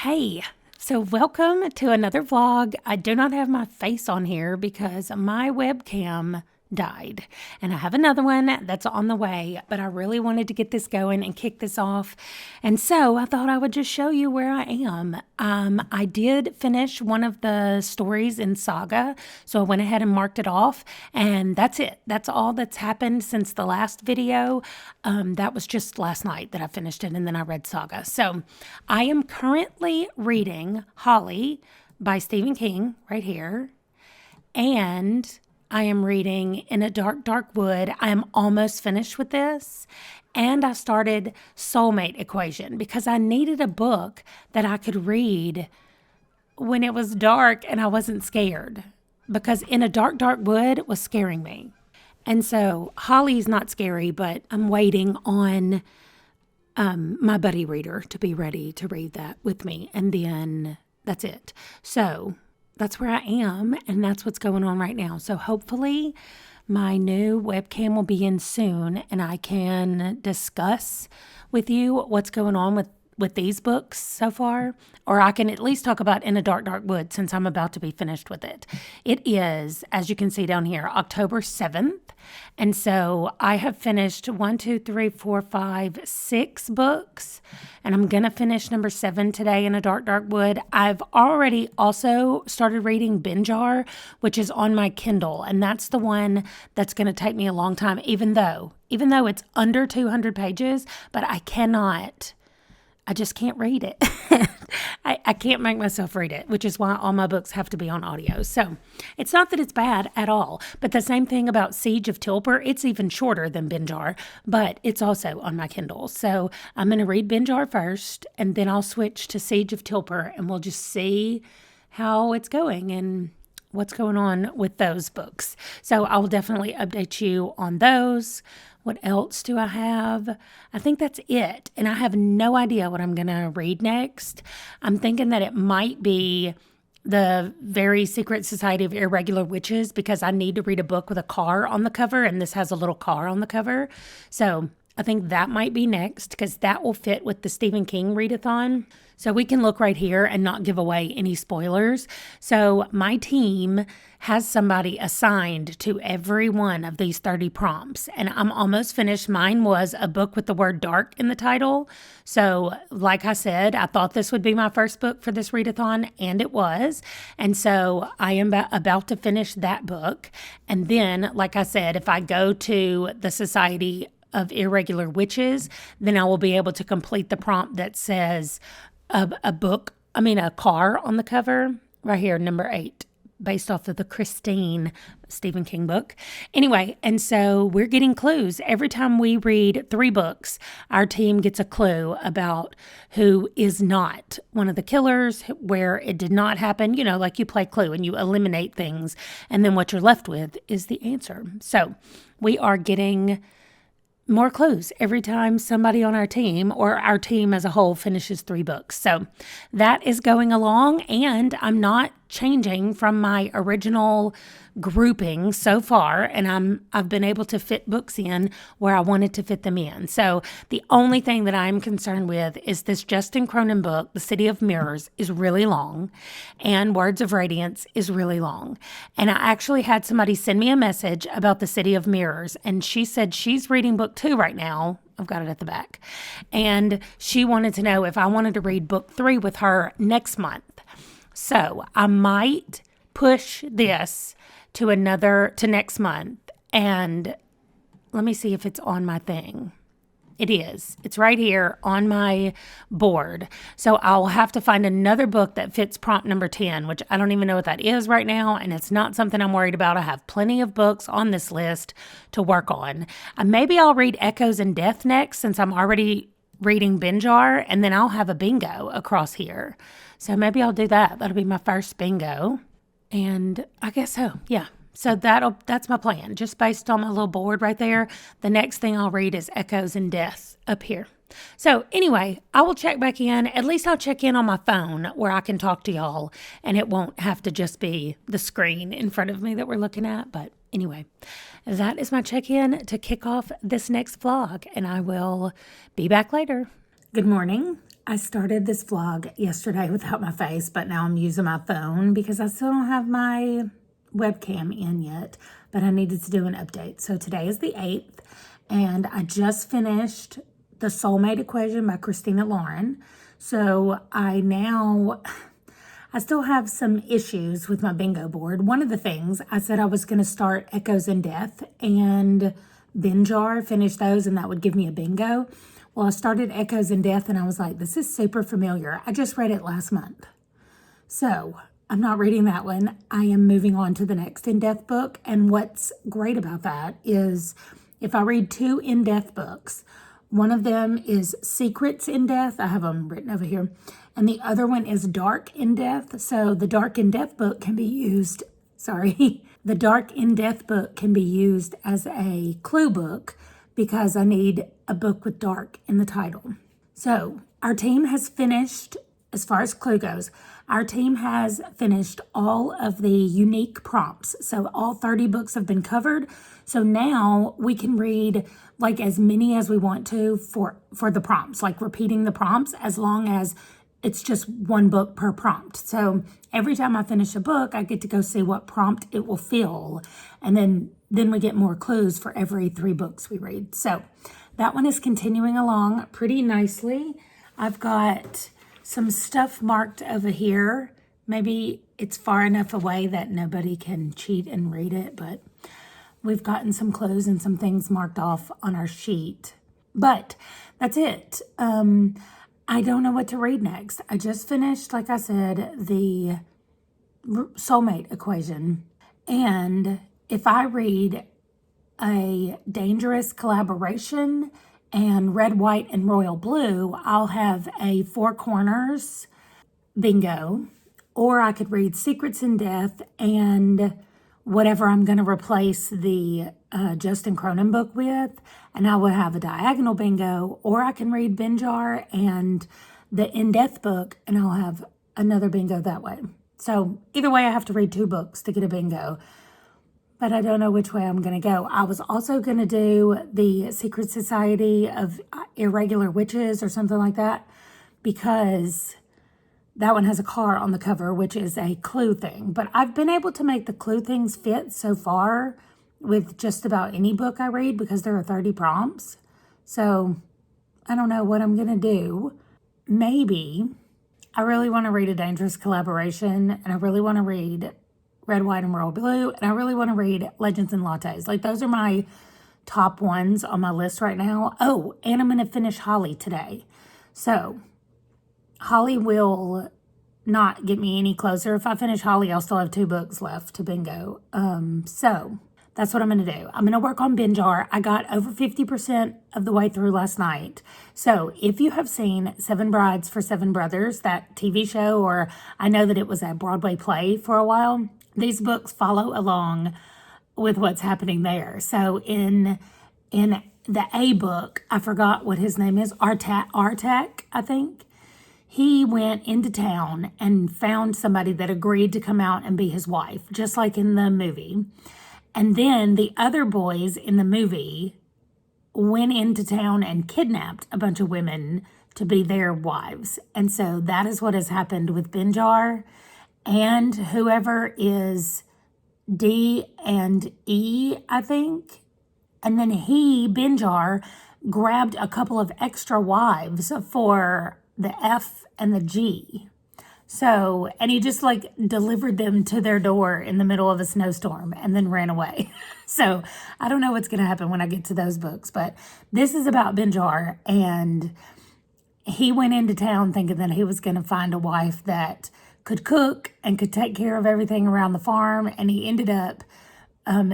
Hey, so welcome to another vlog. I do not have my face on here because my webcam died, and I have another one that's on the way, but I really wanted to get this going and kick this off, and so I thought I would just show you where I am. I did finish one of the stories in Saga, so I went ahead and marked it off, and that's it. That's all that's happened since the last video. That was just last night that I finished it, and then I read Saga. So I am currently reading Holly by Stephen King right here, and I am reading In a Dark, Dark Wood. I am almost finished with this. And I started Soulmate Equation because I needed a book that I could read when it was dark and I wasn't scared. Because In a Dark, Dark Wood was scaring me. And so Holly's not scary, but I'm waiting on my buddy reader to be ready to read that with me. And then that's it. So that's where I am, and that's what's going on right now. So hopefully my new webcam will be in soon, and I can discuss with you what's going on with these books so far, or I can at least talk about In a Dark, Dark Wood since I'm about to be finished with it. It is, as you can see down here, October 7th, and so I have finished 6 books, and I'm going to finish number 7 today, In a Dark, Dark Wood. I've already also started reading Binjar, which is on my Kindle, and that's the one that's going to take me a long time, even though it's under 200 pages, but I just can't read it. I can't make myself read it, which is why all my books have to be on audio. So it's not that it's bad at all, but the same thing about Siege of Tilper. It's even shorter than Binjar, but it's also on my Kindle. So I'm going to read Binjar first, and then I'll switch to Siege of Tilper, and we'll just see how it's going and what's going on with those books. So I will definitely update you on those. What else do I have? I think that's it. And I have no idea what I'm going to read next. I'm thinking that it might be The Very Secret Society of Irregular Witches because I need to read a book with a car on the cover, and this has a little car on the cover. So I think that might be next because that will fit with the Stephen King readathon. So we can look right here and not give away any spoilers. So my team has somebody assigned to every one of these 30 prompts, and I'm almost finished. Mine was a book with the word dark in the title. So like I said, I thought this would be my first book for this readathon, and it was. And so I am about to finish that book. And then, like I said, if I go to the Society of Irregular Witches, then I will be able to complete the prompt that says a car on the cover right here, number 8, based off of the Christine Stephen King book. Anyway, and so we're getting clues. Every time we read 3 books, our team gets a clue about who is not one of the killers, where it did not happen. You know, like you play Clue and you eliminate things, and then what you're left with is the answer. So we are getting more clues every time somebody on our team or our team as a whole finishes 3 books. So that is going along, and I'm not changing from my original grouping so far, and I've been able to fit books in where I wanted to fit them in. So the only thing that I'm concerned with is this Justin Cronin book, The City of Mirrors, is really long, and Words of Radiance is really long. And I actually had somebody send me a message about The City of Mirrors, and she said she's reading book 2 right now. I've got it at the back. And she wanted to know if I wanted to read book 3 with her next month. So I might push this to next month. And let me see if it's on my thing. It is. It's right here on my board. So I'll have to find another book that fits prompt number 10, which I don't even know what that is right now. And it's not something I'm worried about. I have plenty of books on this list to work on. Maybe I'll read Echoes and Death next since I'm already reading Binjar, and then I'll have a bingo across here. So maybe I'll do that. That'll be my first bingo. And I guess so, yeah. So that's my plan, just based on my little board right there. The next thing I'll read is Echoes and Death up here. So anyway, I will check back in. At least I'll check in on my phone where I can talk to y'all, and it won't have to just be the screen in front of me that we're looking at. But anyway, that is my check-in to kick off this next vlog, and I will be back later. Good morning. I started this vlog yesterday without my face, but now I'm using my phone because I still don't have my webcam in yet, but I needed to do an update. So today is the 8th, and I just finished The Soulmate Equation by Christina Lauren. So I still have some issues with my bingo board. One of the things, I said I was going to start Echoes in Death and Binjar, finish those, and that would give me a bingo. Well, I started Echoes in Death, and I was like, this is super familiar. I just read it last month. So I'm not reading that one. I am moving on to the next in-depth book. And what's great about that is if I read 2 in-depth books, one of them is Secrets in Death. I have them written over here. And the other one is Dark in Death. So the Dark in Death book can be used, the Dark in Death book can be used as a clue book because I need a book with dark in the title. So our team has finished, as far as clue goes, our team has finished all of the unique prompts. So all 30 books have been covered. So now we can read like as many as we want to for the prompts, like repeating the prompts as long as it's just one book per prompt. So every time I finish a book, I get to go see what prompt it will fill. And then we get more clues for every 3 books we read. So that one is continuing along pretty nicely. I've got some stuff marked over here. Maybe it's far enough away that nobody can cheat and read it, but we've gotten some clues and some things marked off on our sheet. But that's it. I don't know what to read next. I just finished, like I said, the Soulmate Equation. And if I read a Dangerous Collaboration and Red, White, and Royal Blue, I'll have a 4 corners bingo. Or I could read Secrets in Death and whatever I'm going to replace the Justin Cronin book with, and I would have a diagonal bingo. Or I can read Binjar and the In Death book, and I'll have another bingo that way. So either way, I have to read 2 books to get a bingo, but I don't know which way I'm going to go. I was also going to do the Secret Society of Irregular Witches or something like that, because that one has a car on the cover, which is a clue thing. But I've been able to make the clue things fit so far with just about any book I read because there are 30 prompts. So I don't know what I'm going to do. Maybe I really want to read A Dangerous Collaboration, and I really want to read Red, White, and Royal Blue, and I really want to read Legends and Lattes. Like, those are my top ones on my list right now. Oh, and I'm going to finish Holly today. So Holly will not get me any closer. If I finish Holly, I'll still have 2 books left to bingo. So that's what I'm going to do. I'm going to work on Binjar. I got over 50% of the way through last night. So if you have seen 7 Brides for 7 Brothers, that TV show, or I know that it was a Broadway play for a while, these books follow along with what's happening there. So in the A book, I forgot what his name is, Artak, I think. He went into town and found somebody that agreed to come out and be his wife, just like in the movie. And then the other boys in the movie went into town and kidnapped a bunch of women to be their wives. And so that is what has happened with Binjar. And whoever is D and E, I think. And then Binjar, grabbed a couple of extra wives for the F and the G. So, and he just like delivered them to their door in the middle of a snowstorm and then ran away. So I don't know what's going to happen when I get to those books, but this is about Binjar, and he went into town thinking that he was going to find a wife that could cook and could take care of everything around the farm. And he ended up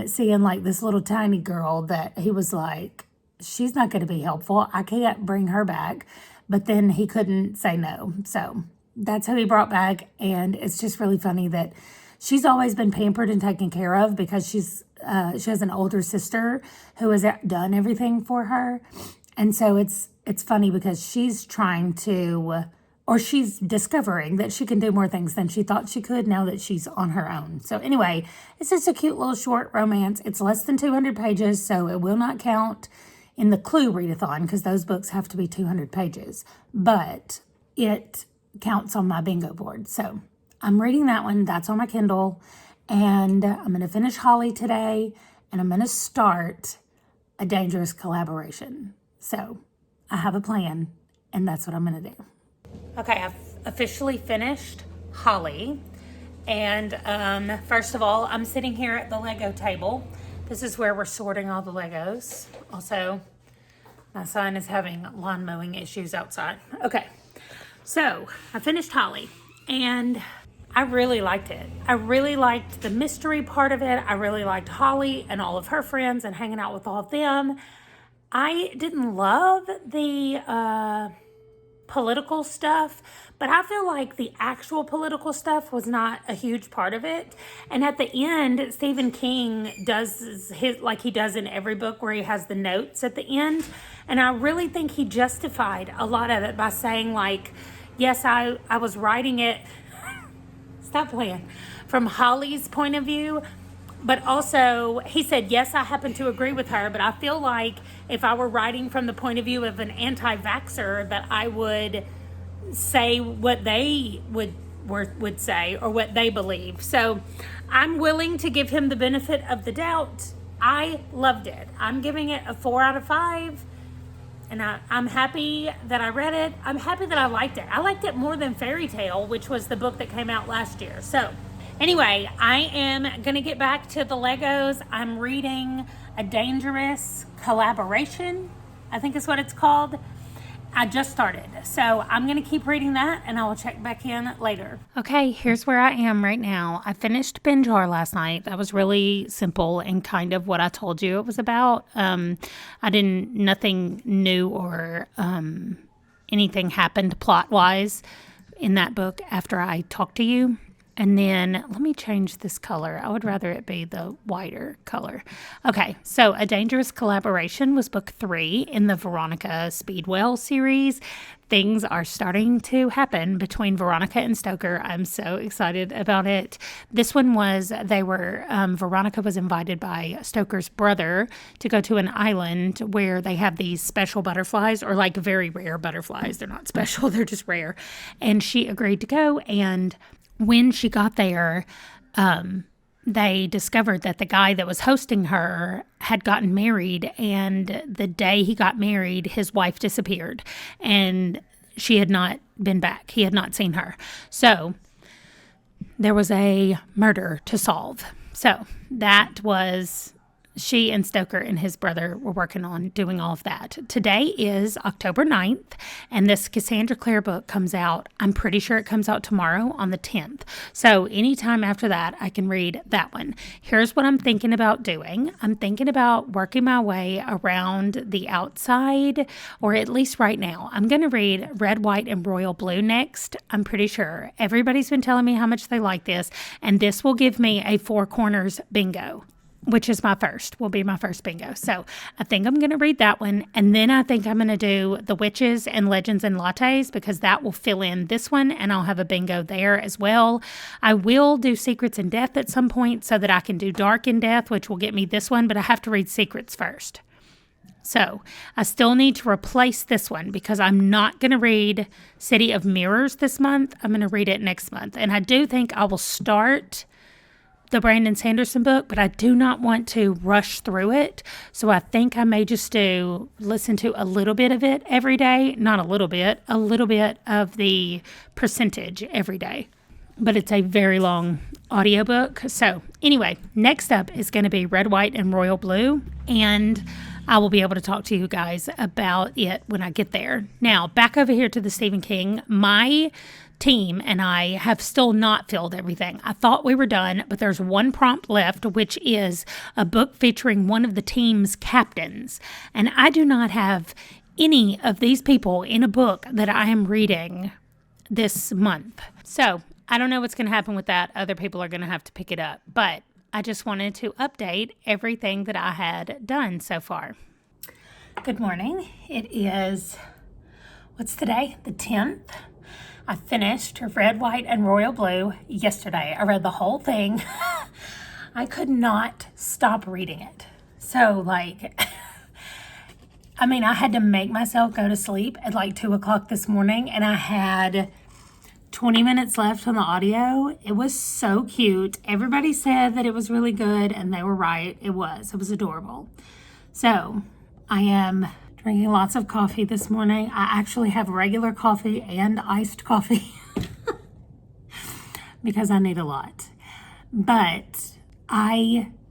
seeing like this little tiny girl that he was like, she's not going to be helpful. I can't bring her back. But then he couldn't say no. So that's who he brought back. And it's just really funny that she's always been pampered and taken care of because she has an older sister who has done everything for her. And so it's funny because she's trying to, or she's discovering that she can do more things than she thought she could now that she's on her own. So anyway, it's just a cute little short romance. It's less than 200 pages, so it will not count in the Clue readathon because those books have to be 200 pages. But it counts on my bingo board. So I'm reading that one. That's on my Kindle. And I'm going to finish Holly today. And I'm going to start A Dangerous Collaboration. So I have a plan. And that's what I'm going to do. Okay, I've officially finished Holly. And first of all, I'm sitting here at the Lego table. This is where we're sorting all the Legos. Also, my son is having lawn mowing issues outside. Okay, so I finished Holly, and I really liked it. I really liked the mystery part of it. I really liked Holly and all of her friends and hanging out with all of them. I didn't love the political stuff, but I feel like the actual political stuff was not a huge part of it. And at the end, Stephen King does his, like he does in every book, where he has the notes at the end. And I really think he justified a lot of it by saying, like, yes, I was writing it, stop playing, from Holly's point of view. But also, he said, yes, I happen to agree with her, but I feel like if I were writing from the point of view of an anti-vaxxer, that I would say what they would say or what they believe. So I'm willing to give him the benefit of the doubt. I loved it. I'm giving it a 4 out of 5. And I'm happy that I read it. I'm happy that I liked it. I liked it more than Fairy Tale, which was the book that came out last year. So anyway, I am going to get back to the Legos. I'm reading A Dangerous Collaboration, I think is what it's called. I just started. So I'm going to keep reading that, and I will check back in later. Okay, here's where I am right now. I finished BingeHar last night. That was really simple and kind of what I told you it was about. Nothing new or anything happened plot-wise in that book after I talked to you. And then let me change this color. I would rather it be the whiter color. Okay, so A Dangerous Collaboration was book 3 in the Veronica Speedwell series. Things are starting to happen between Veronica and Stoker. I'm so excited about it. This one was, Veronica was invited by Stoker's brother to go to an island where they have these special butterflies, or like very rare butterflies. They're not special, they're just rare. And she agreed to go, and when she got there, they discovered that the guy that was hosting her had gotten married, and the day he got married, his wife disappeared, and she had not been back. He had not seen her. So there was a murder to solve. So that was... She and Stoker and his brother were working on doing all of that. Today is October 9th, and this Cassandra Clare book comes out. I'm pretty sure it comes out tomorrow on the 10th. So anytime after that, I can read that one. Here's what I'm thinking about doing. I'm thinking about working my way around the outside, or at least right now. I'm going to read Red, White, and Royal Blue next. I'm pretty sure. Everybody's been telling me how much they like this, and this will give me a 4 corners bingo, which is will be my first bingo. So I think I'm going to read that one. And then I think I'm going to do The Witches and Legends and Lattes, because that will fill in this one, and I'll have a bingo there as well. I will do Secrets in Death at some point so that I can do Dark in Death, which will get me this one, but I have to read Secrets first. So I still need to replace this one, because I'm not going to read City of Mirrors this month. I'm going to read it next month. And I do think I will start the Brandon Sanderson book, but I do not want to rush through it. So I think I may just listen to a little bit of it every day. Not a little bit of the percentage every day. But it's a very long audiobook. So anyway, next up is going to be Red, White, and Royal Blue. And I will be able to talk to you guys about it when I get there. Now, back over here to the Stephen King. My team and I have still not filled everything. I thought we were done, but there's one prompt left, which is a book featuring one of the team's captains. And I do not have any of these people in a book that I am reading this month. So I don't know what's going to happen with that. Other people are going to have to pick it up. But I just wanted to update everything that I had done so far. Good morning. It is, what's today? The 10th. I finished Red, White, and Royal Blue yesterday. I read the whole thing. I could not stop reading it. So, I mean, I had to make myself go to sleep at like 2 o'clock this morning, and I had 20 minutes left on the audio. It was so cute. Everybody said that it was really good, and they were right. It was adorable. So I am drinking lots of coffee this morning. I actually have regular coffee and iced coffee because I need a lot. But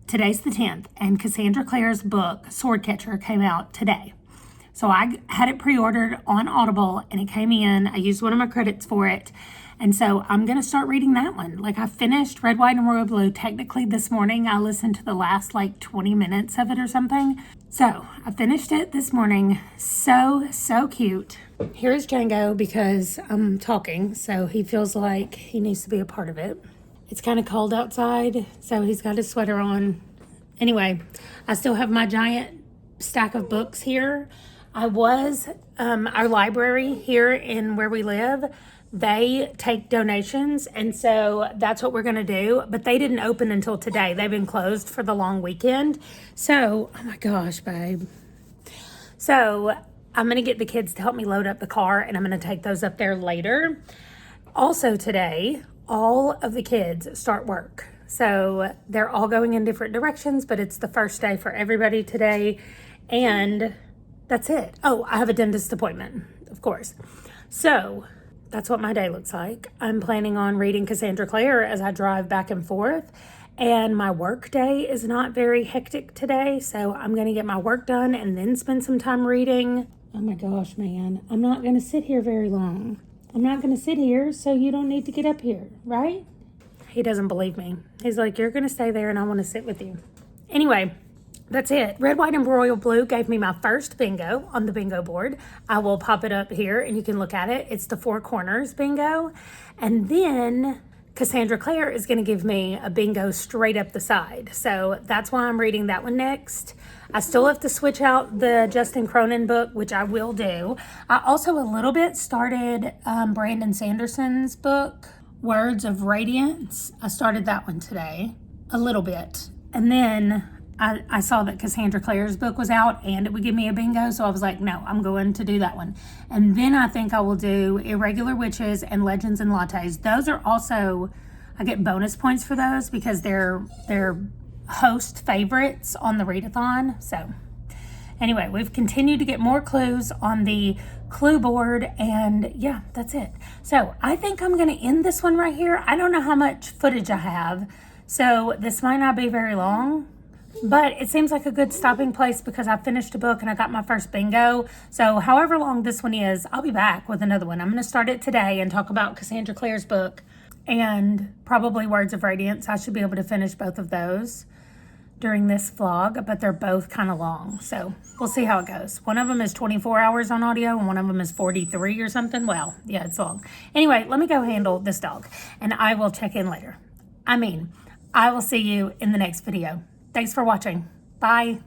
today's the 10th, and Cassandra Clare's book, Swordcatcher, came out today. So I had it pre-ordered on Audible, and it came in. I used one of my credits for it. And so I'm going to start reading that one. Like, I finished Red, White, and Royal Blue technically this morning. I listened to the last like 20 minutes of it or something. So I finished it this morning. So cute. Here's Django because I'm talking, so he feels like he needs to be a part of it. It's kind of cold outside, so he's got his sweater on. Anyway, I still have my giant stack of books here. Our library here in where we live, they take donations, and so that's what we're going to do. But they didn't open until today. They've been closed for the long weekend. So, oh my gosh, babe. So I'm going to get the kids to help me load up the car, and I'm going to take those up there later. Also today, all of the kids start work. So they're all going in different directions, but it's the first day for everybody today. And that's it. Oh, I have a dentist appointment, of course. So that's what my day looks like. I'm planning on reading Cassandra Clare as I drive back and forth. And my work day is not very hectic today. So I'm going to get my work done and then spend some time reading. Oh my gosh, man. I'm not going to sit here very long. I'm not going to sit here, so you don't need to get up here, right? He doesn't believe me. He's like, you're going to stay there and I want to sit with you. Anyway, that's it. Red, White, and Royal Blue gave me my first bingo on the bingo board. I will pop it up here and you can look at it. It's the Four Corners bingo. And then Cassandra Clare is going to give me a bingo straight up the side. So that's why I'm reading that one next. I still have to switch out the Justin Cronin book, which I will do. I also a little bit started Brandon Sanderson's book, Words of Radiance. I started that one today, a little bit. And then I saw that Cassandra Clare's book was out and it would give me a bingo. So I was like, no, I'm going to do that one. And then I think I will do Irregular Witches and Legends and Lattes. Those are also, I get bonus points for those because they're host favorites on the readathon. So anyway, we've continued to get more clues on the clue board, and yeah, that's it. So I think I'm going to end this one right here. I don't know how much footage I have, so this might not be very long, but it seems like a good stopping place because I finished a book and I got my first bingo. So however long this one is, I'll be back with another one. I'm going to start it today and talk about Cassandra Clare's book and probably Words of Radiance. I should be able to finish both of those during this vlog, but they're both kind of long. So we'll see how it goes. One of them is 24 hours on audio and one of them is 43 or something. Well, yeah, it's long. Anyway, let me go handle this dog and I will check in later. I will see you in the next video. Thanks for watching. Bye.